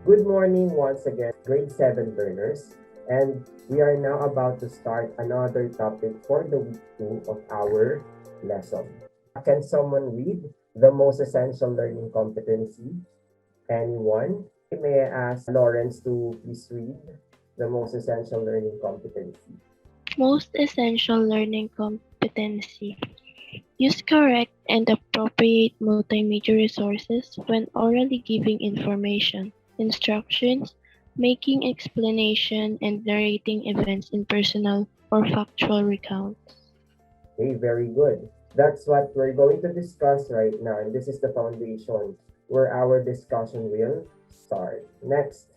Good morning once again, grade 7 learners. And we are now about to start another topic for the week 2 of our lesson. Can someone read the most essential learning competency? Anyone? May I ask Lawrence to please read the most essential learning competency? Most essential learning competency. Use correct and appropriate multimedia resources when orally giving information, instructions, making explanation, and narrating events in personal or factual recounts. Okay, very good. That's what we're going to discuss right now, and this is the foundation where our discussion will start. Next,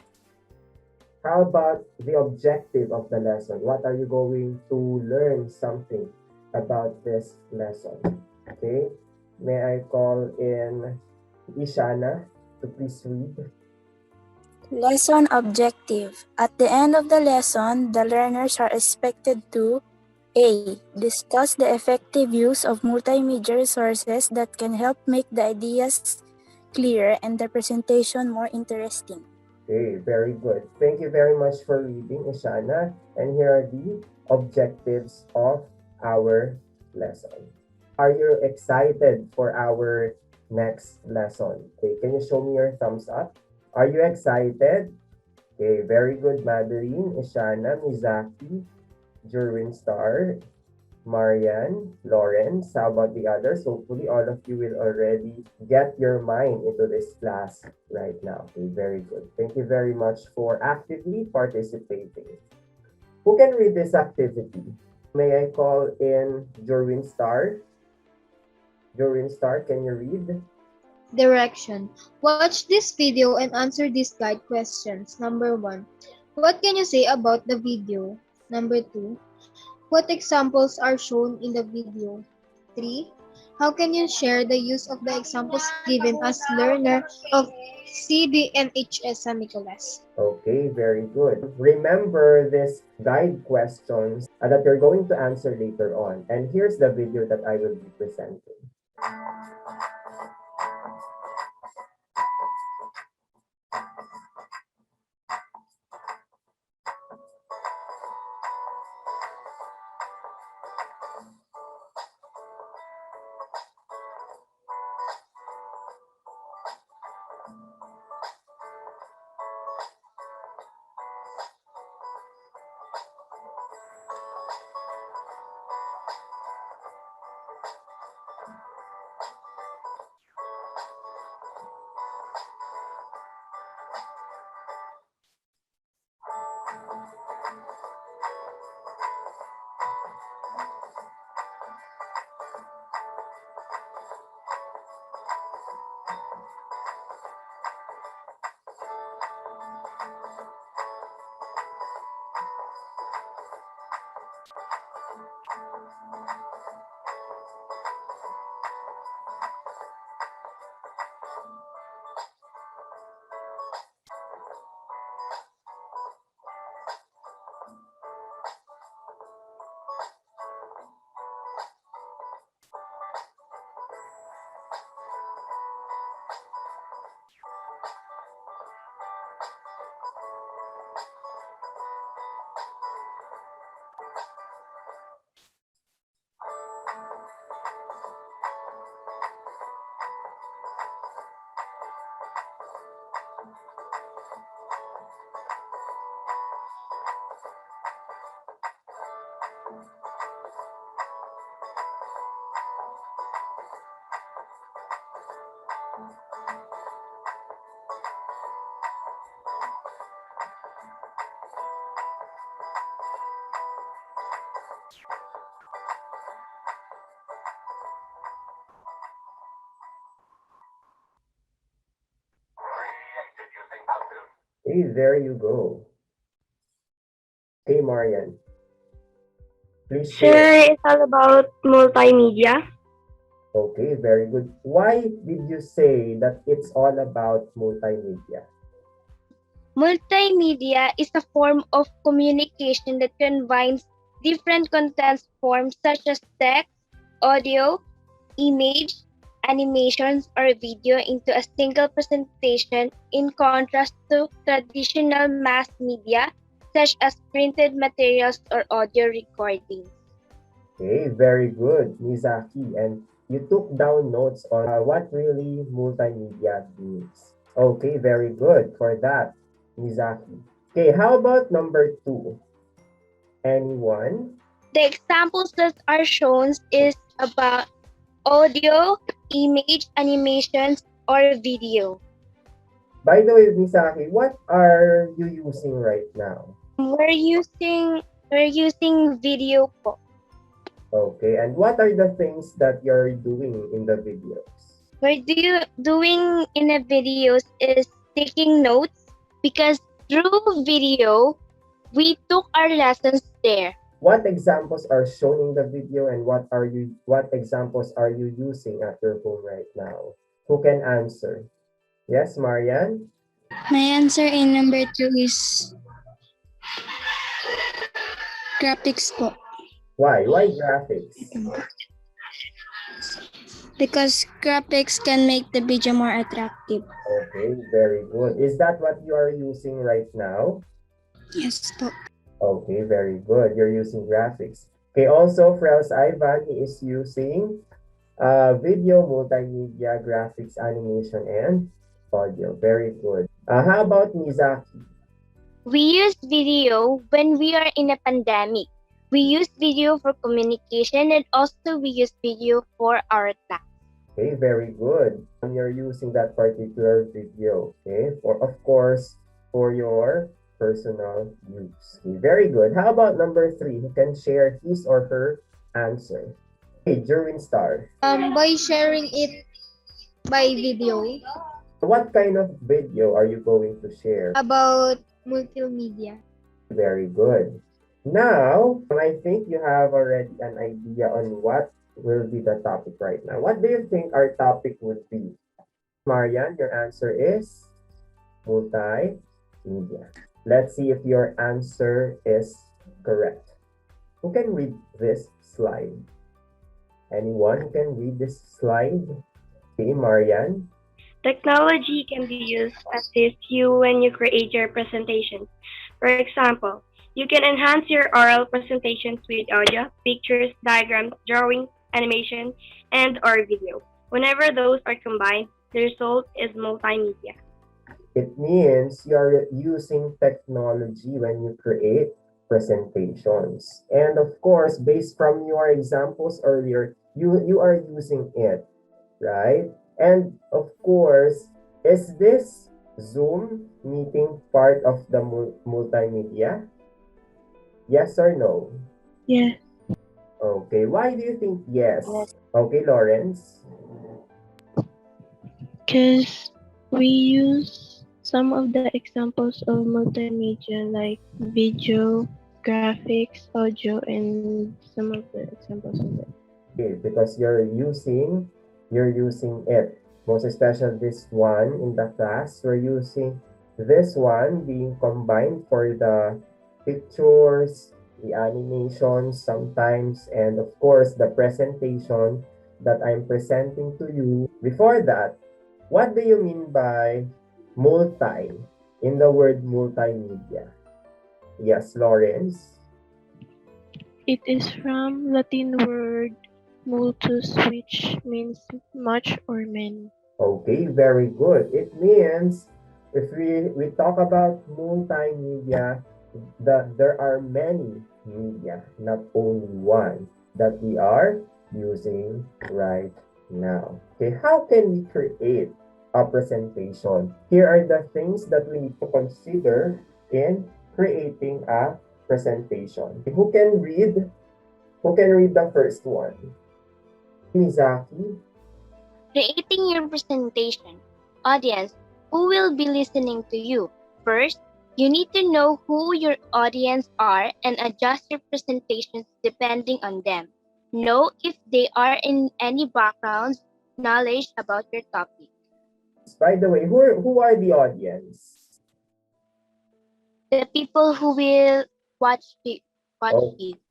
how about the objective of the lesson? What are you going to learn something about this lesson? Okay, may I call in Ishana to please read? Lesson objective. At the end of the lesson, the learners are expected to A. Discuss the effective use of multimedia resources that can help make the ideas clearer and the presentation more interesting. Okay, very good. Thank you very much for reading, Ishana. And here are the objectives of our lesson. Are you excited for our next lesson? Okay, can you show me your thumbs up? Are you excited? Okay, very good, Madeline, Ishana, Mizaki, Jerwin Star, Marian, Lawrence. How about the others? Hopefully, all of you will already get your mind into this class right now. Okay, very good. Thank you very much for actively participating. Who can read this activity? May I call in Jorwin Star? Jorwin Star, can you read? Direction. Watch this video and answer these guide questions. Number 1. What can you say about the video? Number 2. What examples are shown in the video? 3. How can you share the use of the examples given as learner of CDNHS San Nicolas? Okay, very good. Remember this guide questions that you're going to answer later on. And here's the video that I will be presenting. Hey, there you go. Hey, Marian. Please share. Sure, it's all about multimedia. Okay, very good. Why did you say that it's all about multimedia? Multimedia is a form of communication that combines different content forms such as text, audio, image, animations, or video into a single presentation in contrast to traditional mass media such as printed materials or audio recordings. Okay, very good, Mizaki. And you took down notes on what really multimedia means. Okay, very good for that, Mizaki. Okay, how about number 2? Anyone? The examples that are shown is about audio, image, animations, or video. By the way, Mizaki, what are you using right now? We're using video po. Okay, and what are the things that you're doing in the videos? Doing in a videos is taking notes because through video we took our lessons there. What examples are shown in the video and what examples are you using at your home right now? Who can answer? Yes, Marian? My answer in number 2 is graphics po. Why? Why graphics? Because graphics can make the video more attractive. Okay, very good. Is that what you are using right now? Yes po. Okay, very good. You're using graphics. Okay, also, Frels Ivan, he is using video, multimedia, graphics, animation, and audio. Very good. How about Mizaki? We use video when we are in a pandemic. We use video for communication and also we use video for our class. Okay, very good. You're using that particular video, okay, for of course for your personal use. Okay, very good. How about number 3? Who can share his or her answer? Okay, Jerwin Star. By sharing it by video What kind of video are you going to share? about multimedia. Very good. Now, I think you have already an idea on what will be the topic right now. What do you think our topic would be? Marian, your answer is multimedia. Let's see if your answer is correct. Who can read this slide? Anyone who can read this slide? Okay, Marian. Technology can be used to assist you when you create your presentations. For example, you can enhance your oral presentations with audio, pictures, diagrams, drawings, animation, and or video. Whenever those are combined, the result is multimedia. It means you're using technology when you create presentations. And of course, based from your examples earlier, you are using it, right? And of course, is this Zoom meeting part of the multimedia? Yes or no? Yes. Okay, why do you think yes? Yes. Okay, Lawrence. Because we use some of the examples of multimedia like video, graphics, audio, and some of the examples of it. Okay, because you're using it. Most especially this one in the class, we're using this one being combined for the pictures, the animations sometimes, and of course the presentation that I'm presenting to you. Before that, what do you mean by multi in the word multimedia? Yes, Lawrence. It is from Latin word multus, which means much or many. Okay, very good. It means if we talk about multimedia, there are many media, not only one that we are using right now. Okay, how can we create a presentation? Here are the things that we need to consider in creating a presentation. Who can read? Who can read the first one? Mizaki. Creating your presentation. Audience, who will be listening to you? First, you need to know who your audience are and adjust your presentations depending on them. Know if they are in any backgrounds, knowledge about your topic. By the way, who are the audience? The people who will watch you.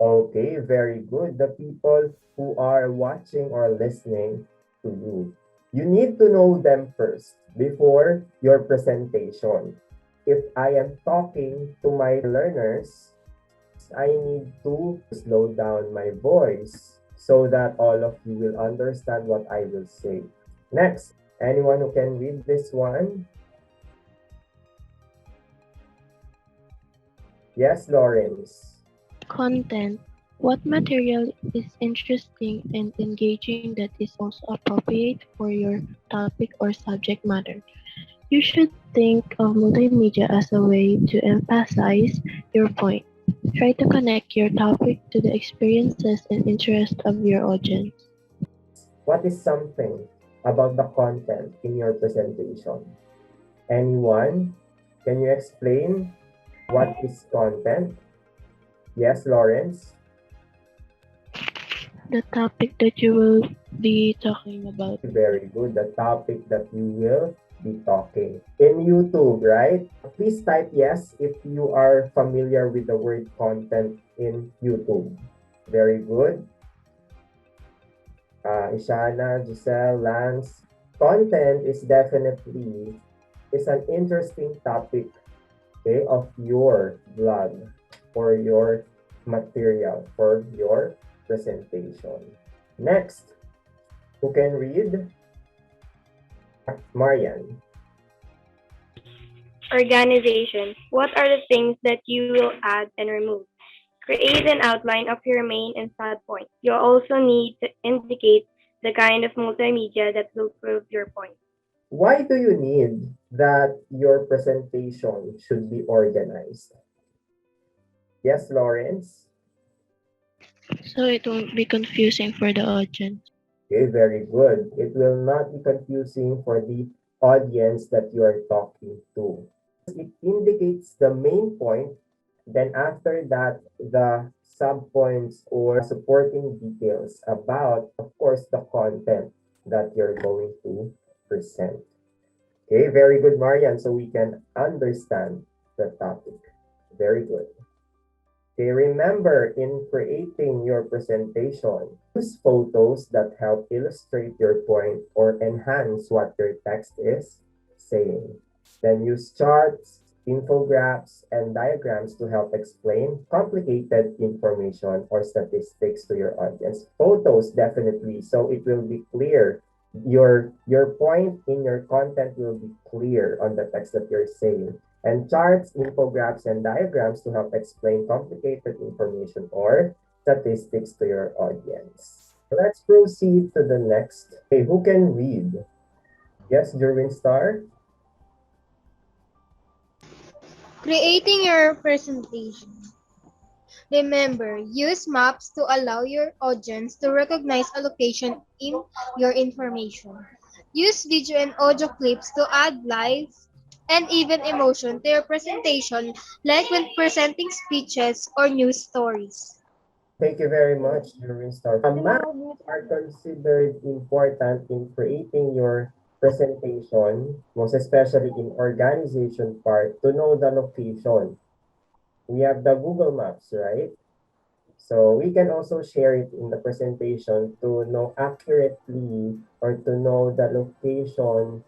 Okay, very good. The people who are watching or listening to you. You need to know them first before your presentation. If I am talking to my learners, I need to slow down my voice so that all of you will understand what I will say. Next, anyone who can read this one? Yes, Lawrence. Content. What material is interesting and engaging that is also appropriate for your topic or subject matter? You should think of multimedia as a way to emphasize your point. Try to connect your topic to the experiences and interests of your audience. What is something about the content in your presentation? Anyone? Can you explain what is content? Yes, Lawrence. The topic that you will be talking about. Very good. The topic that you will be talking in YouTube, right? Please type yes if you are familiar with the word content in YouTube. Very good. Ishana, Giselle, Lance. Content is definitely an interesting topic, okay, of your blog or your material for your presentation. Next, who can read? Marian. Organization. What are the things that you will add and remove? Create an outline of your main and sub point. You also need to indicate the kind of multimedia that will prove your point. Why do you need that your presentation should be organized? Yes, Lawrence? So it won't be confusing for the audience. Okay, very good. It will not be confusing for the audience that you are talking to. It indicates the main point. Then after that, the subpoints or supporting details about, of course, the content that you're going to present. Okay, very good, Marian. So we can understand the topic. Very good. Okay, remember in creating your presentation, use photos that help illustrate your point or enhance what your text is saying. Then use charts, infographics, and diagrams to help explain complicated information or statistics to your audience. Photos definitely, so it will be clear. Your point in your content will be clear on the text that you're saying. And charts, infographics, and diagrams to help explain complicated information or statistics to your audience. Let's proceed to the next. Okay, who can read? Yes, Jerwin Star? Creating your presentation. Remember, use maps to allow your audience to recognize a location in your information. Use video and audio clips to add life and even emotion to your presentation, like when presenting speeches or news stories. Thank you very much, Jerwin Star. Maps are considered important in creating your presentation, most especially in organization part, to know the location. We have the Google Maps, right? So we can also share it in the presentation to know accurately or to know the location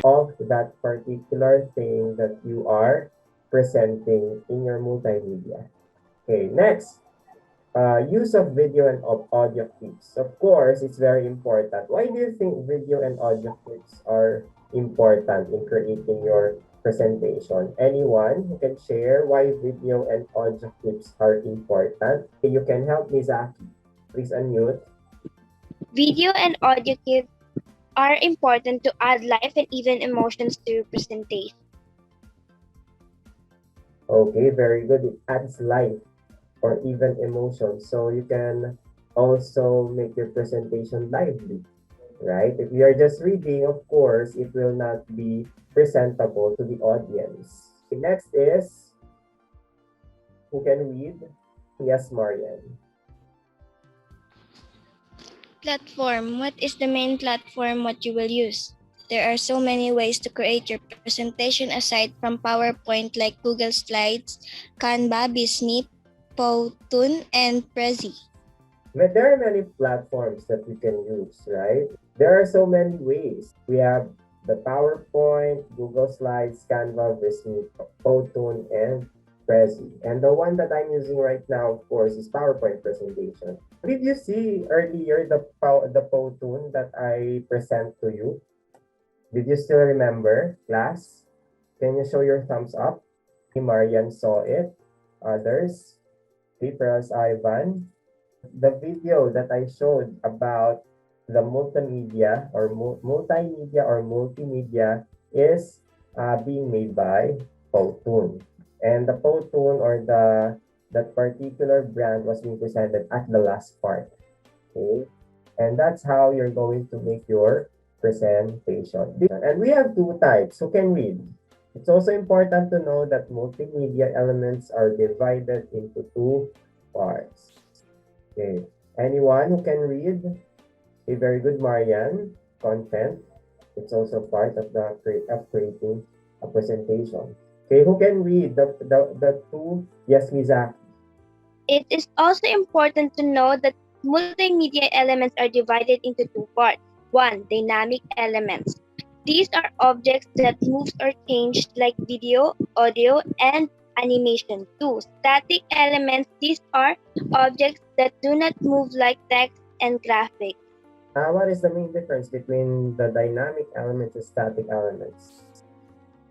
of that particular thing that you are presenting in your multimedia. Okay, next, use of video and of audio clips. Of course, it's very important. Why do you think video and audio clips are important in creating your presentation? Anyone who can share why video and audio clips are important? You can help me, Zaki. Please unmute. Video and audio clips are important to add life and even emotions to presentation. Okay, very good. It adds life or even emotion. So you can also make your presentation lively, right? If you are just reading, of course, it will not be presentable to the audience. Next is, who can read? Yes, Marian. Platform. What is the main platform what you will use? There are so many ways to create your presentation aside from PowerPoint like Google Slides, Canva, Bisnip, Powtoon, and Prezi. But there are many platforms that we can use, right? There are so many ways. We have the PowerPoint, Google Slides, Canva, Vismeet, Photon, and Prezi. And the one that I'm using right now, of course, is PowerPoint presentation. Did you see earlier the Photon that I present to you? Did you still remember, class? Can you show your thumbs up? Marian saw it. Others? Peras Ivan. The video that I showed about the multimedia is being made by Photon. And the Photon or that particular brand was being presented at the last part. Okay? And that's how you're going to make your presentation. And we have two types. Who can read? It's also important to know that multimedia elements are divided into two parts. Okay. Anyone who can read? A very good, Marian. Content. It's also part of the creating a presentation. Okay, who can read the two? Yes, Mizaki. It is also important to know that multimedia elements are divided into two parts. One, dynamic elements. These are objects that move or change like video, audio, and animation. Two, static elements. These are objects that do not move like text and graphics. What is the main difference between the dynamic elements and static elements?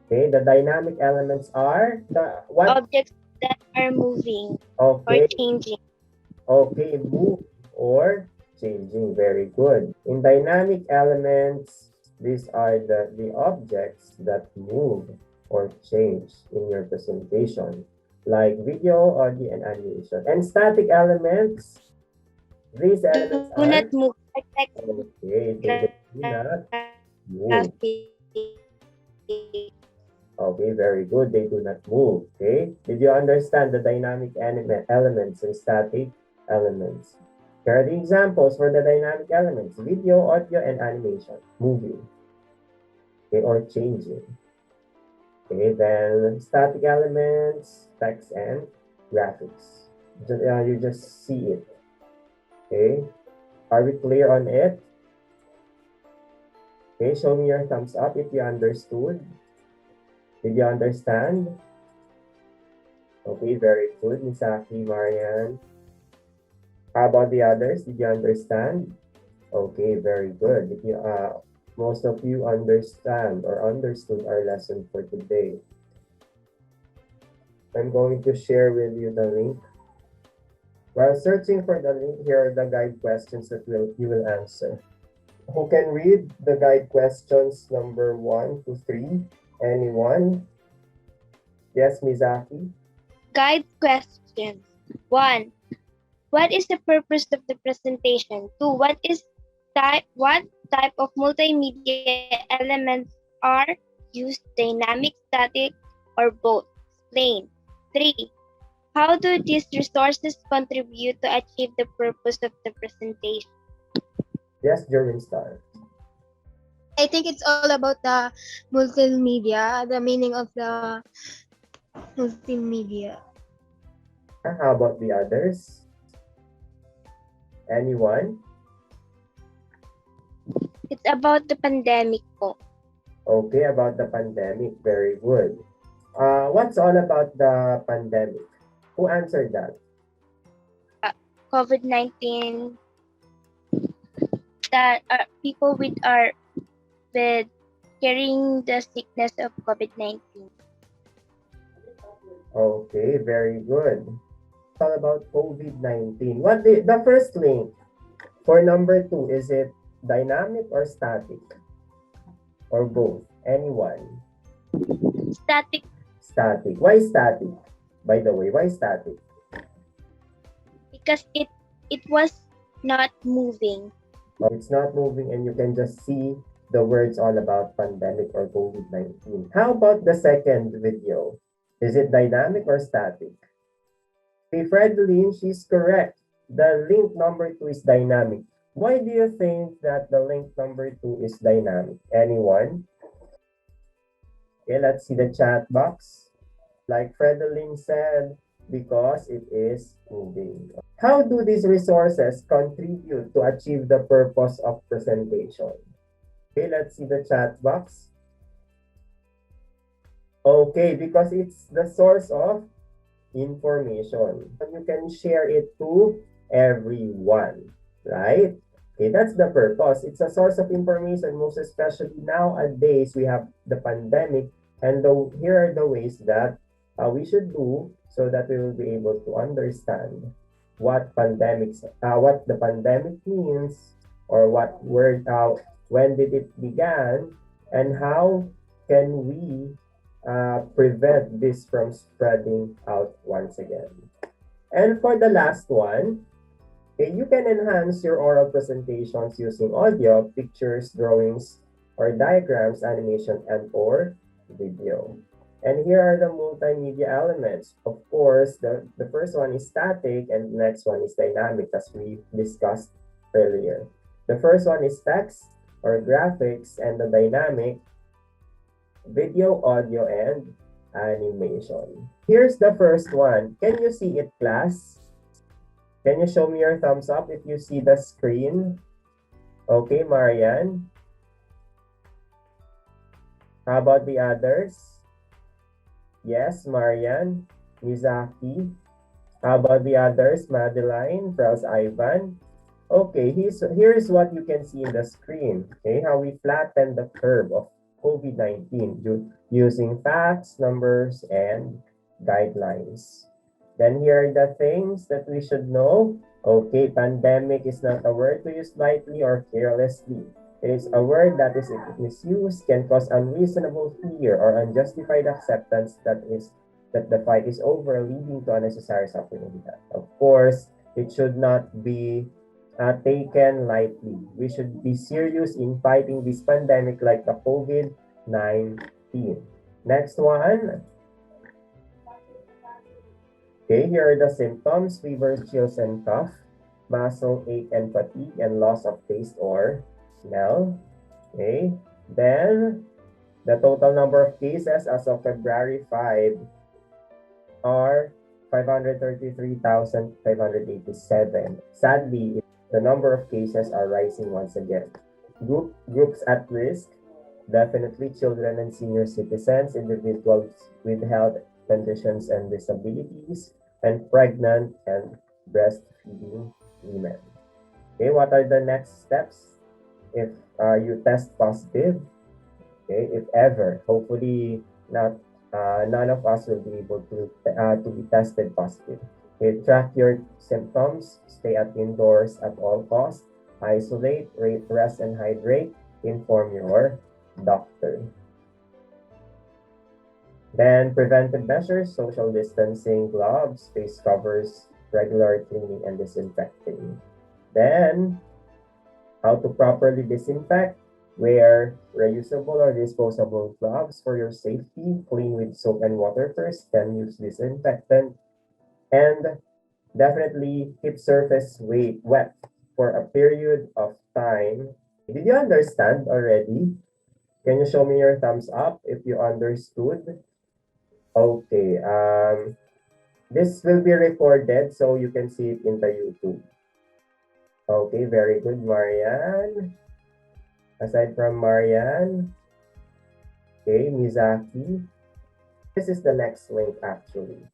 Okay, the dynamic elements are the what? Objects that are moving Okay. or changing. Okay, move or changing. Very good. In dynamic elements, these are the objects that move or change in your presentation, like video, audio, and animation. And static elements, these elements Do are not move like text okay. They do not move. Okay, very good. They do not move. Okay. Did you understand the dynamic elements and static elements? Here are the examples for the dynamic elements: video, audio, and animation. Moving. Okay, or changing. Okay, then static elements, text, and graphics. You just see it. Okay. Are we clear on it? Okay, show me your thumbs up if you understood. Did you understand? Okay, very good, Misaki, Marian. How about the others? Did you understand? Okay, very good. If you, most of you understand or understood our lesson for today. I'm going to share with you the link. While searching for the link, here are the guide questions that you will answer. Who can read the guide questions number 1 to 3? Anyone? Yes, Mizaki? Guide questions. 1. What is the purpose of the presentation? 2. What type of multimedia elements are used, dynamic, static, or both? Explain. 3. How do these resources contribute to achieve the purpose of the presentation? Yes, Jerwin Star. I think it's all about the multimedia, the meaning of the multimedia. How about the others? Anyone? It's about the pandemic po. Okay, about the pandemic. Very good. What's all about the pandemic? Who answered that? COVID-19, that people with carrying the sickness of COVID-19. Okay, very good. It's all about COVID-19. What the first link for number 2, is it dynamic or static? Or both? Anyone? Static. Static. Why static? By the way, why static? Because it was not moving. It's not moving and you can just see the words all about pandemic or COVID-19. How about the second video? Is it dynamic or static? Okay, Fredeline, she's correct. The link number 2 is dynamic. Why do you think that the link number 2 is dynamic? Anyone? Okay, let's see the chat box. Like Fredeline said, because it is moving. How do these resources contribute to achieve the purpose of presentation? Okay, let's see the chat box. Okay, because it's the source of information. You can share it to everyone, right? Okay, that's the purpose. It's a source of information, most especially nowadays we have the pandemic, and here are the ways that we should do so that we will be able to understand what the pandemic means, or when did it began, and how can we prevent this from spreading out once again. And for the last one, okay, you can enhance your oral presentations using audio, pictures, drawings, or diagrams, animation, and or video. And here are the multimedia elements. Of course, the first one is static and the next one is dynamic, as we discussed earlier. The first one is text or graphics, and the dynamic video, audio, and animation. Here's the first one. Can you see it, class? Can you show me your thumbs up if you see the screen? Okay, Marian. How about the others? Yes, Marian. Mizaki. How about the others? Madeline, Pros Ivan. Okay, here's what you can see in the screen. Okay, how we flatten the curve of COVID-19 using facts, numbers, and guidelines. Then here are the things that we should know. Okay, pandemic is not a word to use lightly or carelessly. It is a word that is, if misused, can cause unreasonable fear or unjustified acceptance that the fight is over, leading to unnecessary suffering. Of course, it should not be taken lightly. We should be serious in fighting this pandemic like the COVID-19. Next one. Okay, here are the symptoms: fever, chills, and cough, muscle ache and fatigue, and loss of taste or smell. Okay, then the total number of cases as of February 5 are 533,587. Sadly, the number of cases are rising once again. Groups at risk: definitely children and senior citizens, individuals with health conditions and disabilities, and pregnant and breastfeeding women. Okay, what are the next steps if you test positive? Okay, if ever, hopefully not, none of us will be able to be tested positive. Okay, track your symptoms, stay indoors at all costs, isolate, rest, and hydrate, inform your doctor. Then preventive measures: social distancing, gloves, face covers, regular cleaning and disinfecting. Then how to properly disinfect: wear reusable or disposable gloves for your safety, clean with soap and water first, then use disinfectant, and definitely keep surface wet for a period of time. Did you understand already? Can you show me your thumbs up if you understood? Okay, this will be recorded so you can see it in the YouTube. Okay, very good, Marianne. Aside from Marianne, okay, Mizaki. This is the next link actually.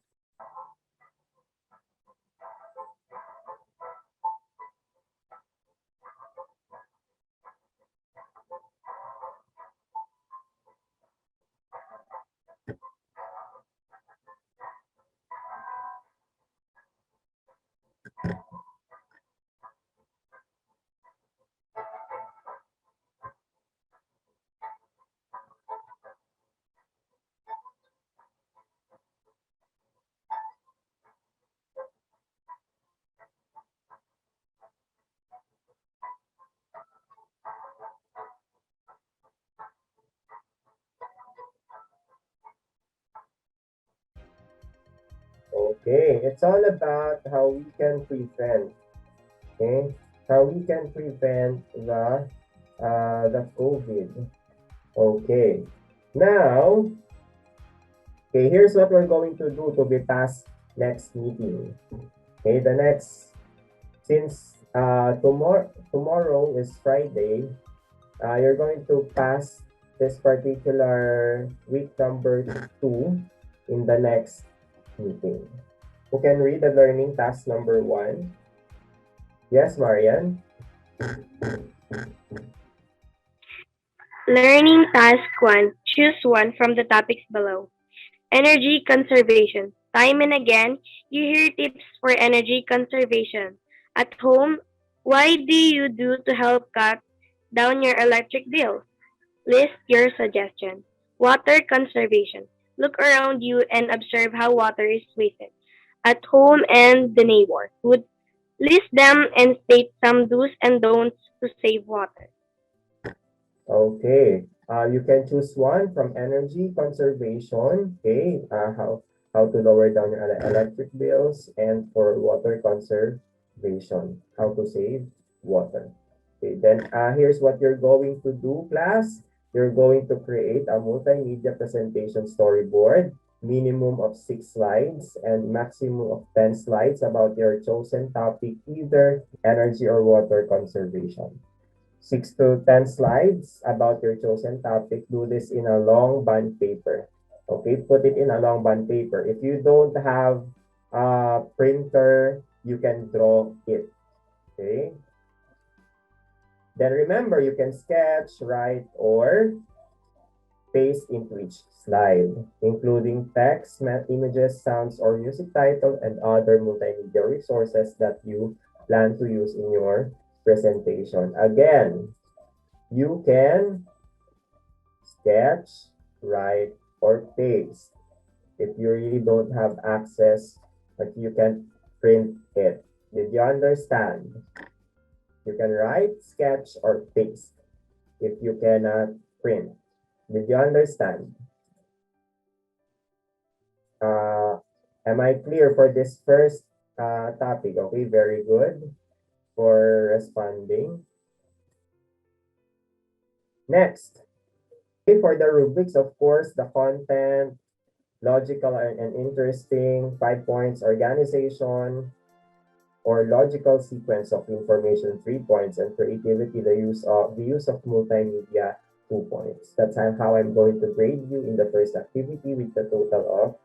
Okay, it's all about how we can prevent, okay, how we can prevent the COVID. Okay, now, okay, here's what we're going to do to be past next meeting. Okay, since tomorrow is Friday, you're going to pass this particular week number 2 in the next meeting. Who can read the learning task number 1? Yes, Marian? Learning Task 1. Choose one from the topics below. Energy conservation. Time and again, you hear tips for energy conservation. At home, what do you do to help cut down your electric bill? List your suggestions. Water conservation. Look around you and observe how water is wasted. At home and the neighborhood, list them and state some do's and don'ts to save water. Okay. You can choose one from energy conservation. Okay. How to lower down your electric bills, and for water conservation, how to save water. Okay. Then here's what you're going to do, class. You're going to create a multimedia presentation storyboard, minimum of 6 slides and maximum of 10 slides about your chosen topic, either energy or water conservation. 6 to 10 slides about your chosen topic. Do this in a long bond paper. Okay, put it in a long bond paper. If you don't have a printer, you can draw it. Okay. Then remember, you can sketch, write, or paste into each slide, including text, images, sounds, or music title, and other multimedia resources that you plan to use in your presentation. Again, you can sketch, write, or paste. If you really don't have access, but you can print it. Did you understand? You can write, sketch, or paste if you cannot print. Did you understand? Am I clear for this first topic? Okay, very good for responding. Next, okay, for the rubrics, of course, the content, logical and interesting, 5 points, organization, or logical sequence of information, 3 points, and creativity, the use of multimedia, 2 points. That's how I'm going to grade you in the first activity with the total of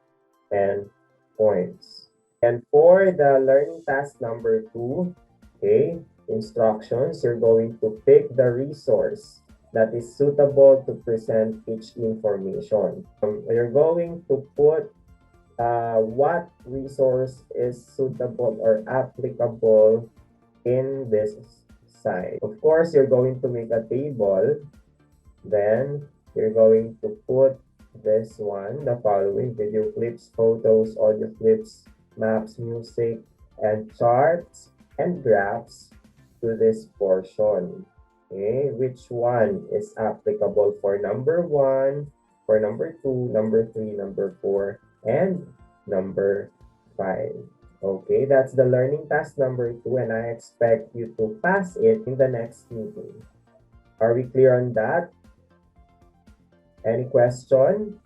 10 points. And for the learning task number 2, okay, instructions, you're going to pick the resource that is suitable to present each information. You're going to put what resource is suitable or applicable in this site. Of course, you're going to make a table. Then you're going to put this one, the following: video clips, photos, audio clips, maps, music, and charts and graphs to this portion. Okay, which one is applicable for number 1, for number 2, number 3, number 4, and number 5. Okay, that's the learning task number 2, and I expect you to pass it in the next meeting. Are we clear on that? Any question?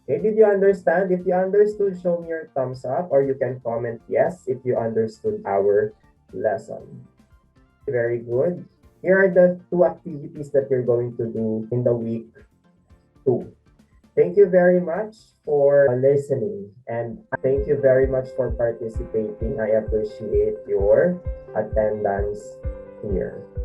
Okay, did you understand? If you understood, show me your thumbs up, or you can comment yes if you understood our lesson. Very good. Here are the 2 activities that you're going to do in the week 2. Thank you very much for listening, and thank you very much for participating. I appreciate your attendance here.